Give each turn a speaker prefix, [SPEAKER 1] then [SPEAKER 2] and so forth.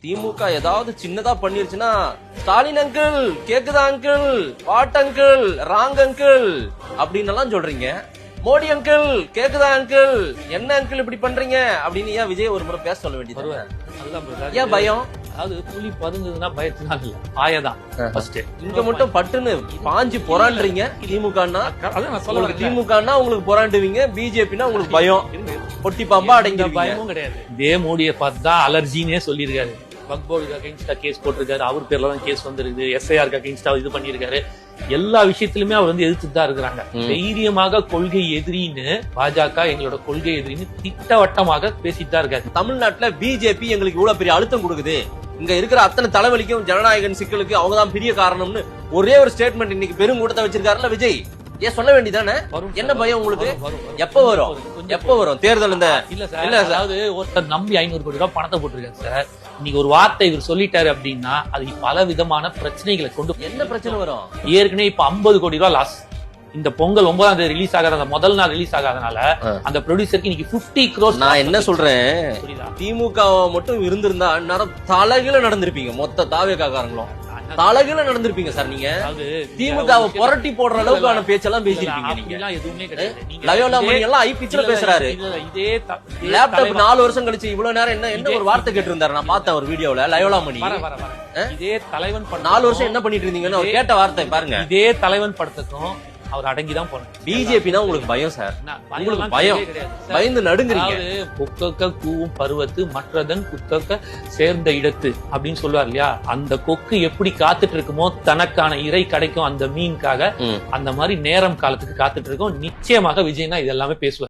[SPEAKER 1] திமுக ஏதாவது சின்னதா பண்ணிருச்சுன்னா ஸ்டாலின் அங்கிள் கேக்குதா uncle what uncle wrong uncle அப்படின்னு எல்லாம் சொல்றீங்க. மோடி அங்கிள் கேக்குதா அங்கிள் என்ன அங்கிள் இப்படி பண்றீங்க அப்படின்னு ஏன் விஜய் ஒரு முறை பேச சொல்ல வேண்டியது? ஏன் பயம்?
[SPEAKER 2] அதாவது புலி பதுங்குதுன்னா பயத்தினால இல்ல, பாயதான்.
[SPEAKER 1] இங்க மட்டும் பட்டுன்னு பாஞ்சு பொறாண்டுறீங்க. திமுகன்னா திமுகன்னா உங்களுக்கு பொறாண்டுவீங்க, பிஜேபினா உங்களுக்கு பயம். பொட்டி பாம்பா அடங்கி
[SPEAKER 2] பயமும் கிடையாது. இதே மோடியை பார்த்து தான் அலர்ஜினே சொல்லியிருக்காரு. வக்போர்டுக்கு அகைன்ஸ்டா கேஸ் போட்டிருக்காரு, அவர் பேர்ல தான் கேஸ் வந்திருக்கு. எஸ்ஐஆருக்கு அகைன்ஸ்டா இது பண்ணிருக்காரு. எல்லா விஷயத்திலுமே அவர் வந்து எதிர்த்து தான் இருக்கிறாங்க. தைரியமாக கொள்கை எதிரின்னு பாஜக எங்களோட கொள்கை எதிரின்னு திட்டவட்டமாக பேசிட்டு தான் இருக்காரு.
[SPEAKER 1] தமிழ்நாட்டுல பிஜேபி எங்களுக்கு இவ்வளவு பெரிய அழுத்தம் கொடுக்குது, இங்க இருக்கிற அத்தனை தலைவலிக்கும் ஜனநாயகன் சிக்கலுக்கு அவங்கதான் பெரிய காரணம்னு ஒரே ஒரு ஸ்டேட்மெண்ட் இன்னைக்கு பெருங்கூட்டத்தை வச்சிருக்காருல்ல விஜய். ஏன் சொல்ல வேண்டியதானே? என்ன பயம் உங்களுக்கு? எப்ப வரும் தேர்தல்?
[SPEAKER 2] இல்ல சார், அதாவது ஒருத்தர் நம்பி 500 கோடி ரூபாய் பணத்தை போட்டிருக்காரு சார். இன்னைக்கு ஒரு வார்த்தை இவர் சொல்லிட்டாரு அப்படின்னா அது பல விதமான பிரச்சனைகளை கொண்டு.
[SPEAKER 1] என்ன பிரச்சனை வரும்?
[SPEAKER 2] ஏற்கனவே இப்ப 50 கோடி ரூபாய் லாஸ். இந்த பொங்கல் 9ஆம் தேதி ரிலீஸ் ஆகாத, முதல் நாள் ரிலீஸ் ஆகாதனால அந்த ப்ரொடியூசருக்கு இன்னைக்கு 50 crores.
[SPEAKER 1] நான் என்ன சொல்றேன், திமுக மட்டும் இருந்திருந்தா நேரம் தலைகீழ நடந்திருப்பீங்க. மொத்த தாவேக்காரங்களும் தலைகீழ நடந்திருப்பீங்க சார். நீங்க திமுகவை புரட்டி போடுற அளவுக்கான பேச்செல்லாம் பேசிருப்பீங்க. நீங்க
[SPEAKER 2] எதுவுமே கிடையாது.
[SPEAKER 1] லயோலா மணி எல்லாம் ஐ பிச்ல பேசுறாரு.
[SPEAKER 2] இதே
[SPEAKER 1] லேப்டாப் 4 வருஷம் கழிச்சு இவ்வளவு நேரம் என்ன ஒரு வார்த்தை கேட்டு இருந்தாரு. நான் பார்த்தேன் ஒரு வீடியோல. லயோலா மணி
[SPEAKER 2] இதே தலைவன்
[SPEAKER 1] 4 வருஷம் என்ன பண்ணிட்டு இருந்தீங்கன்னு அவர் கேட்ட வார்த்தை பாருங்க.
[SPEAKER 2] இதே தலைவன் படத்துக்கும் அவர் அடங்கிதான் போனார்.
[SPEAKER 1] பிஜேபினா உங்களுக்கு பயம் சார், உங்களுக்கு பயம், பயந்து நடுங்குறீங்க.
[SPEAKER 2] கொக்கக்க கூவும் பருவத்து மற்றதன் குக்கக்க சேர்ந்த இடத்து அப்படின்னு சொல்லுவார் இல்லையா? அந்த கொக்கு எப்படி காத்துட்டு இருக்குமோ தனக்கான இறை கிடைக்கும் அந்த மீனுக்காக, அந்த மாதிரி நேரம் காலத்துக்கு காத்துட்டு இருக்கோம். நிச்சயமாக விஜய்னா இதெல்லாமே பேசுவார்.